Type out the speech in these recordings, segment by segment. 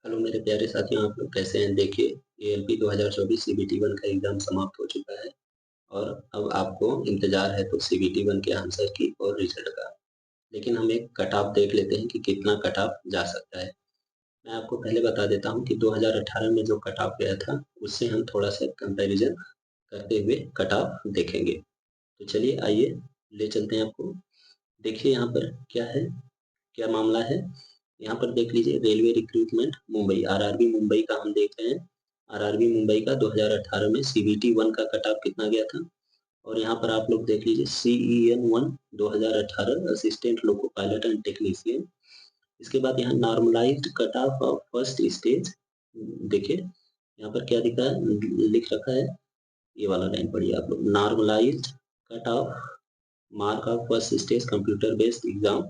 Hello मेरे प्यारे साथियों, आप लोग कैसे हैं? देखिए, एएलपी 2024 सीबीटी 1 का एग्ज़ाम समाप्त हो चुका है और अब आपको इंतज़ार है तो सीबीटी 1 के आंसर की और रिज़ल्ट का। लेकिन हम एक कट ऑफ देख लेते हैं कि कितना कट ऑफ जा सकता है। मैं आपको पहले बता देता हूँ कि 2018 में जो कट ऑफ गया था, उससे हम थोड़ा-सा कंपैरिज़न करते हुए कट ऑफ देखेंगे। तो चलिए आइए, ले चलते हैं आपको। देखिए यहाँ पर क्या है, क्या मामला है। यहाँ पर देख लीजिए, railway recruitment Mumbai, RRB Mumbai का हम देख रहे हैं। आरआरबी मुंबई का 2018 में सीबीटी 1 का कट ऑफ कितना गया था, और यहाँ पर आप लोग देख लीजिए CEN 1 2018 assistant loco pilot and technician. इसके बाद यहाँ normalised cut off of first stage. देखिए यहाँ पर क्या दिखा है, लिख रखा है, ये वाला लाइन पढ़िए आप लोग। Normalised cut off mark of first stage computer based exam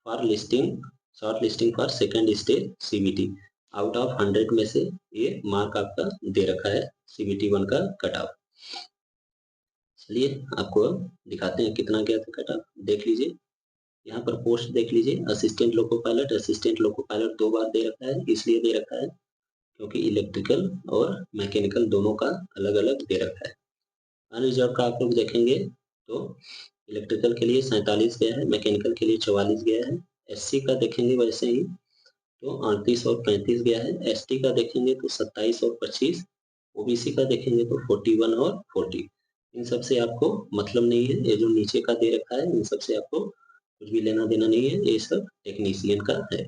for listing, shortlisting for second stage CBT. Out of 100 में से ये मार्क आपका दे रखा है सीबीटी 1 का कट ऑफ। चलिए आपको दिखाते हैं कितना गया था कट ऑफ, देख लीजिए। यहाँ पर पोस्ट देख लीजिए, assistant loco pilot. Assistant loco pilot 2 बार दे रखा है, इसलिए दे रखा है क्योंकि इलेक्ट्रिकल और मैकेनिकल दोनों का अलग अलग दे रखा है। अनरिजर्व का आप लोग देखेंगे तो इलेक्ट्रिकल के लिए 47 गया है, मैकेनिकल के लिए 44 गया है। एससी का देखेंगे वैसे ही तो 38 और 35 गया है। एसटी का देखेंगे तो 27 और 25। ओबीसी का देखेंगे तो 41 और 40। इन सब से आपको मतलब नहीं है, ये जो नीचे का दे रखा है इन सब से आपको कुछ भी लेना देना नहीं है, ये सब टेक्नीशियन का है।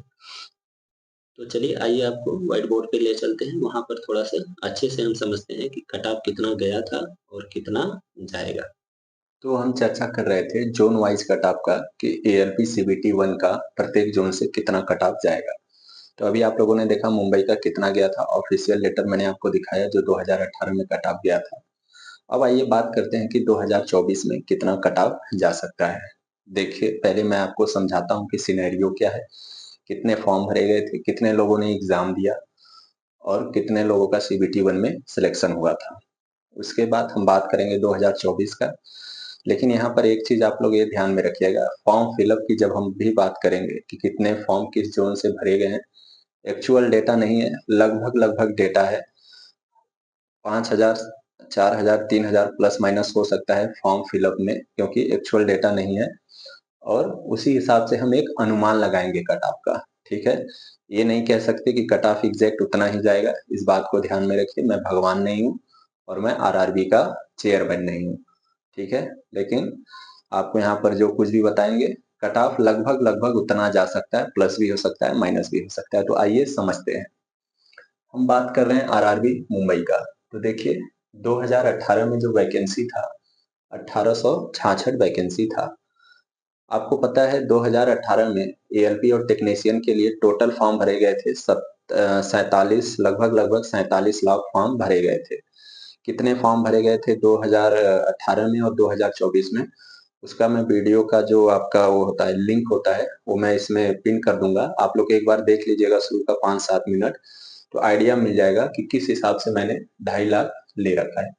तो चलिए आइए आपको व्हाइट बोर्ड पे ले चलते हैं, वहां पर थोड़ा सा अच्छे से हम समझते हैं कि कट ऑफ कितना गया था और कितना जाएगा। तो हम चर्चा कर रहे थे जोन वाइज कट ऑफ का कि एएलपी सीबीटी 1 का प्रत्येक जोन से कितना कट ऑफ जाएगा। तो अभी आप लोगों ने देखा मुंबई का कितना गया था, ऑफिशियल लेटर मैंने आपको दिखाया जो 2018 में कट ऑफ गया था। अब आइए बात करते हैं कि 2024 में कितना कट ऑफ जा सकता है। देखिए पहले मैं आपको समझाता हूँ कि सिनेरियो क्या है, कितने फॉर्म भरे गए थे, कितने लोगों ने एग्जाम दिया और कितने लोगों का सीबीटी 1 में सिलेक्शन हुआ था। उसके बाद हम बात करेंगे 2024 का। लेकिन यहाँ पर एक चीज आप लोग ये ध्यान में रखिएगा, फॉर्म फिलअप की जब हम भी बात करेंगे कि कितने फॉर्म किस जोन से भरे गए हैं, एक्चुअल डेटा नहीं है, लगभग लगभग डेटा है। 5,000, 4,000, 3,000 प्लस माइनस हो सकता है फॉर्म फिलअप में, क्योंकि एक्चुअल डेटा नहीं है। और उसी हिसाब से हम एक अनुमान लगाएंगे कट ऑफ का। ठीक है, ये नहीं कह सकते कि कट ऑफ एग्जैक्ट उतना ही जाएगा, इस बात को ध्यान में रखिए। मैं भगवान नहीं हूँ और मैं आरआरबी का चेयरमैन नहीं हूँ। ठीक है, लेकिन आपको यहाँ पर जो कुछ भी बताएंगे कट ऑफ लगभग लगभग उतना जा सकता है, प्लस भी हो सकता है, माइनस भी हो सकता है। तो आइए समझते हैं। हम बात कर रहे हैं आरआरबी मुंबई का। तो देखिए 2018 में जो वैकेंसी था, 1866 वैकेंसी था। आपको पता है 2018 में एएलपी और टेक्नीशियन के लिए टोटल फॉर्म भरे गए थे 47, लगभग लगभग 47 लाख फॉर्म भरे गए थे। कितने फॉर्म भरे गए थे 2018 में और 2024 में, उसका मैं वीडियो का जो आपका वो होता है लिंक होता है वो मैं इसमें पिन कर दूंगा। आप लोग एक बार देख लीजिएगा शुरू का 5-7 मिनट, तो आइडिया मिल जाएगा कि किस हिसाब से मैंने 2.5 लाख ले रखा है।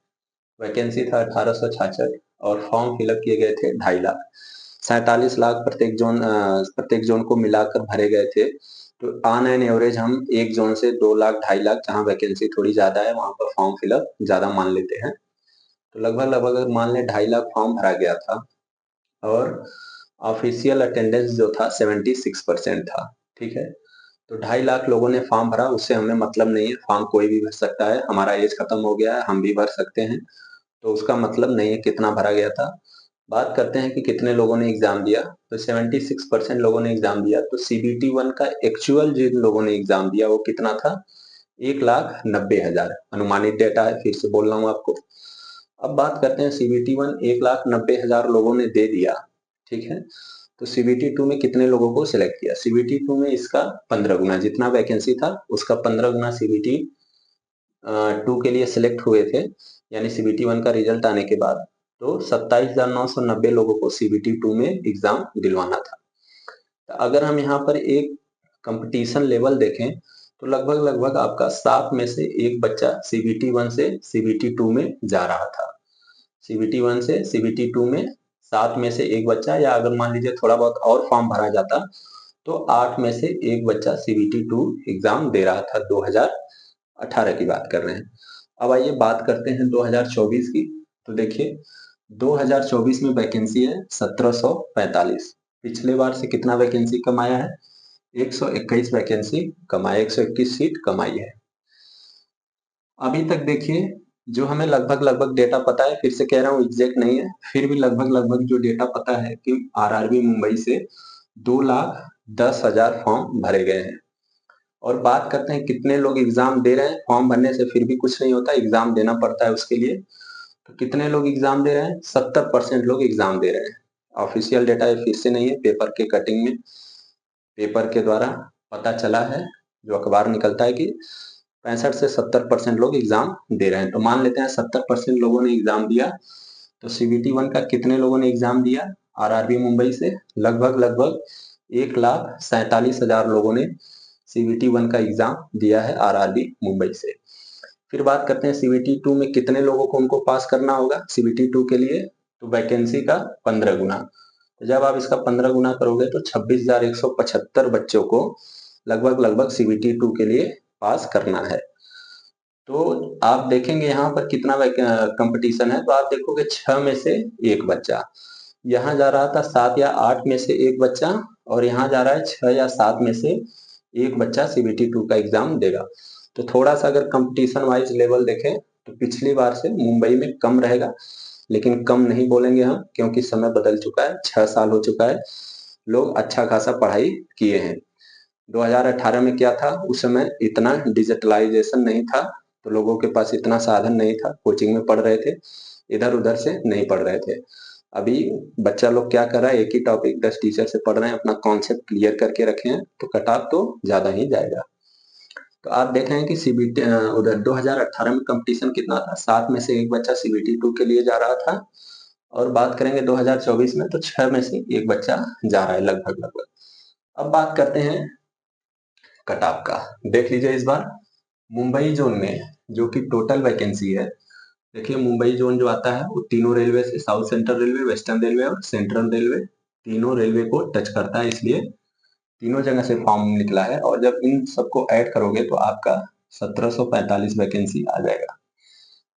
वैकेंसी था 1866 और फॉर्म फिलअप किए गए थे 2.5 लाख। 47 लाख प्रत्येक जोन को मिलाकर भरे गए थे। तो ऑन एन एवरेज हम एक जोन से 2 लाख 2.5 लाख, जहाँ वैकेंसी थोड़ी ज्यादा है वहां पर फॉर्म फिलअप ज्यादा मान लेते हैं। तो लगभग लगभग अगर मान लें 2.5 लाख फॉर्म भरा गया था और ऑफिशियल अटेंडेंस जो था 76% था। ठीक है, तो 2.5 लाख लोगों ने फॉर्म भरा, उससे हमें मतलब नहीं है, फॉर्म कोई भी भर सकता है। हमारा एज खत्म हो गया है, हम भी भर सकते हैं, तो उसका मतलब नहीं है कितना भरा गया था। बात करते हैं कि कितने लोगों ने एग्जाम दिया। तो 76% लोगों ने एग्जाम दिया। तो सीबीटी 1 का एक्चुअल जिन लोगों ने एग्जाम दिया वो कितना था, 1,90,000 अनुमानित डेटा है, फिर से बोल रहा हूँ आपको। अब बात करते हैं सीबीटी 1 1,90,000 लोगों ने दे दिया। ठीक है, तो सीबीटी 2 में कितने लोगों को सिलेक्ट किया, सीबीटी 2 में इसका 15 गुना, जितना वैकेंसी था उसका 15 गुना सीबीटी 2 के लिए सिलेक्ट हुए थे। यानी सीबीटी 1 का रिजल्ट आने के बाद तो 27,990 लोगों को सीबीटी 2 में एग्जाम दिलवाना था। तो अगर हम यहाँ पर एक कंपटीशन लेवल देखें तो लगभग लगभग आपका 7 में से एक बच्चा सीबीटी 1 से सीबीटी 2 में जा रहा था। सीबीटी 1 से सीबीटी 2 में 7 में से एक बच्चा, या अगर मान लीजिए थोड़ा बहुत और फॉर्म भरा जाता तो 8 में से एक बच्चा CBT 2 एग्जाम दे रहा था। 2018 की बात कर रहे हैं। अब आइए बात करते हैं 2024 की। तो देखिए 2024 में वैकेंसी है 1745। पिछले बार से कितना वैकेंसी कम आया है? 121 वैकेंसी कम आया, 121 सीट कम आई है। अभी तक देखिए जो हमें लगभग डेटा पता है, फिर से कह रहा हूँ एग्जैक्ट नहीं है, फिर भी लगभग जो डेटा पता है कि आरआरबी मुंबई से 2,10,000 फॉर्म भरे गए हैं। और बात करते हैं कितने लोग एग्जाम दे रहे हैं। फॉर्म भरने से फिर भी कुछ नहीं होता, एग्जाम देना पड़ता है उसके लिए। तो कितने लोग एग्जाम दे रहे हैं? 70% लोग एग्जाम दे रहे हैं। ऑफिशियल डेटा है, फिर से नहीं है, पेपर के कटिंग में पेपर के द्वारा पता चला है, जो अखबार निकलता है कि 65 से 70% लोग एग्जाम दे रहे हैं। तो मान लेते हैं 70% लोगों ने एग्जाम दिया। तो CBT 1 का कितने लोगों ने एग्जाम दिया? आरआरबी मुंबई से लगभग 1,47,000 लोगों ने CBT 1 का एग्जाम दिया है आरआरबी मुंबई से। फिर बात करते हैं CBT 2 में कितने लोगों को उनको पास करना होगा CBT 2 के लिए। तो वैकेंसी का 15 गुना। तो जब आप इसका 15 गुना करोगे तो 26,175 बच्चों को लगभग CBT 2 के लिए पास करना है। तो आप देखेंगे यहाँ पर कितना कंपटीशन है। तो आप देखोगे 6 में से एक बच्चा, यहाँ जा रहा था 7 या 8 में से एक बच्चा, और यहाँ जा रहा है 6 या 7 में से एक बच्चा CBT 2 का एग्जाम देगा। तो थोड़ा सा अगर कंपटीशन वाइज लेवल देखें तो पिछली बार से मुंबई में कम रहेगा, लेकिन कम नहीं बोलेंगे हम, क्योंकि समय बदल चुका है, 6 साल हो चुका है, लोग अच्छा खासा पढ़ाई किए हैं। 2018 में क्या था, उस समय इतना डिजिटलाइजेशन नहीं था, तो लोगों के पास इतना साधन नहीं था, कोचिंग में पढ़ रहे थे, इधर उधर से नहीं पढ़ रहे थे। अभी बच्चा लोग क्या कर रहा है, एक ही टॉपिक 10 टीचर से पढ़ रहे हैं, अपना कॉन्सेप्ट क्लियर करके रखे हैं, तो कट ऑफ तो ज्यादा ही जाएगा। तो आप देख रहे हैं कि CBT उधर 2018 में कंपटीशन कितना था, 7 में से एक बच्चा CBT 2 के लिए जा रहा था। और बात करेंगे 2024 में तो 6 में से एक बच्चा जा रहा है लगभग। अब बात करते हैं कट ऑफ का। देख लीजिए इस बार मुंबई जोन में जो कि टोटल वैकेंसी है। देखिए मुंबई जोन जो आता है वो तीनों रेलवे से, south central railway, western railway और सेंट्रल रेलवे, तीनों रेलवे को टच करता है, इसलिए तीनों जगह से फॉर्म निकला है। और जब इन सबको ऐड करोगे तो आपका 1745 वैकेंसी आ जाएगा।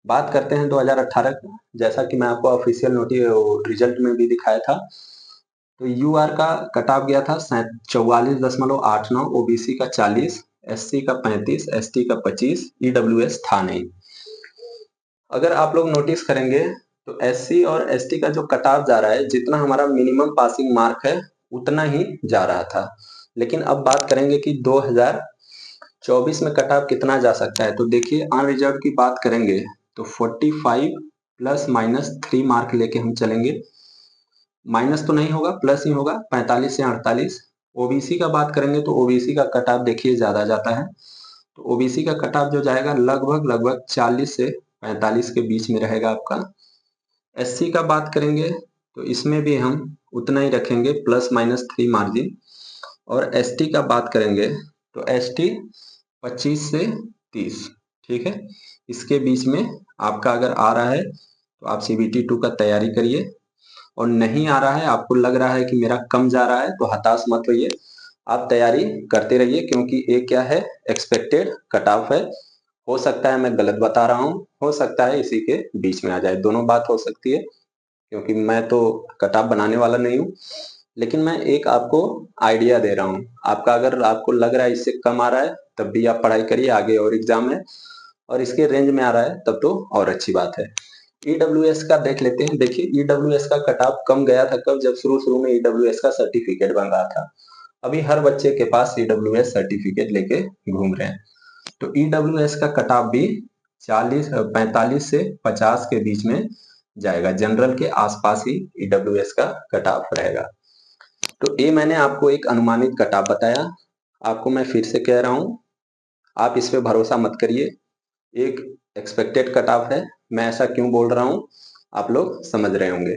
बात करते हैं 2018 का। जैसा कि मैं आपको ऑफिशियल नोटिस रिजल्ट में भी दिखाया था, तो यूआर का कट ऑफ गया था 44.89, ओबीसी का 40, एससी का 35, एसटी का 25, ईडब्ल्यूएस था नहीं। अगर आप लोग नोटिस करेंगे तो एससी और एसटी का जो कट ऑफ जा रहा है, जितना हमारा मिनिमम पासिंग मार्क है उतना ही जा रहा था। लेकिन अब बात करेंगे कि 2024 में कट ऑफ कितना जा सकता है। तो देखिए अनरिजर्व की बात करेंगे तो 45 प्लस माइनस 3 मार्क लेके हम चलेंगे, माइनस तो नहीं होगा, प्लस ही होगा, 45 से 48। ओबीसी का बात करेंगे तो ओबीसी का कट ऑफ देखिए ज्यादा जाता है, तो ओबीसी का कट ऑफ जो जाएगा लगभग 40 से 45 के बीच में रहेगा आपका। एससी का बात करेंगे तो इसमें भी हम उतना ही रखेंगे, प्लस माइनस 3 मार्जिन। और एसटी का बात करेंगे तो एसटी 25 से 30, ठीक है, इसके बीच में आपका अगर आ रहा है तो आप CBT 2 का तैयारी करिए। और नहीं आ रहा है, आपको लग रहा है कि मेरा कम जा रहा है, तो हताश मत होइए, आप तैयारी करते रहिए, क्योंकि ये क्या है, एक्सपेक्टेड कट ऑफ है। हो सकता है मैं गलत बता रहा हूँ, हो सकता है इसी के बीच में आ जाए, दोनों बात हो सकती है, क्योंकि मैं तो कट ऑफ बनाने वाला नहीं हूँ, लेकिन मैं एक आपको आइडिया दे रहा हूँ। आपका अगर आपको लग रहा है इससे कम आ रहा है तब भी आप पढ़ाई करिए, आगे और एग्जाम है, और इसके रेंज में आ रहा है तब तो और अच्छी बात है। ईडब्ल्यूएस का देख लेते हैं। देखिए ईडब्ल्यूएस का कट ऑफ कम गया था कब, जब शुरू में ईडब्ल्यूएस का सर्टिफिकेट बन रहा था। अभी हर बच्चे के पास ईडब्ल्यूएस सर्टिफिकेट लेके घूम रहे हैं। तो ईडब्ल्यूएस का कट ऑफ भी 45 से 50 के बीच में जाएगा, जनरल के आसपास ही ईडब्ल्यूएस का कट ऑफ रहेगा। तो ये मैंने आपको एक अनुमानित कट ऑफ बताया, आपको मैं फिर से कह रहा हूँ, आप इस पे भरोसा मत करिए, एक एक्सपेक्टेड कट ऑफ है। मैं ऐसा क्यों बोल रहा हूँ आप लोग समझ रहे होंगे,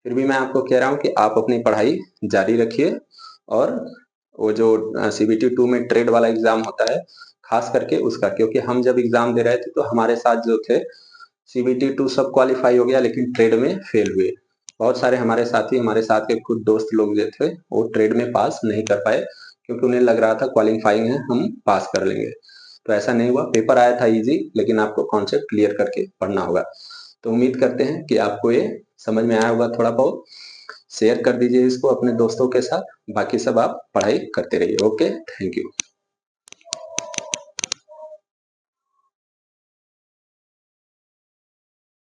फिर भी मैं आपको कह रहा हूँ कि आप अपनी पढ़ाई जारी रखिए। और वो जो CBT 2 में ट्रेड वाला एग्जाम होता है, खास करके उसका, क्योंकि हम जब एग्जाम दे रहे थे तो हमारे साथ जो थे CBT 2 सब क्वालिफाई हो गया, लेकिन ट्रेड में फेल हुए। बहुत सारे हमारे साथी, हमारे साथ के खुद दोस्त लोग जो थे, वो ट्रेड में पास नहीं कर पाए क्योंकि उन्हें लग रहा था क्वालिफाइंग है, हम पास कर लेंगे। तो ऐसा नहीं हुआ, पेपर आया था इजी, लेकिन आपको कॉन्सेप्ट क्लियर करके पढ़ना होगा। तो उम्मीद करते हैं कि आपको ये समझ में आया होगा थोड़ा बहुत। शेयर कर दीजिए इसको अपने दोस्तों के साथ, बाकी सब आप पढ़ाई करते रहिए। Okay, thank you.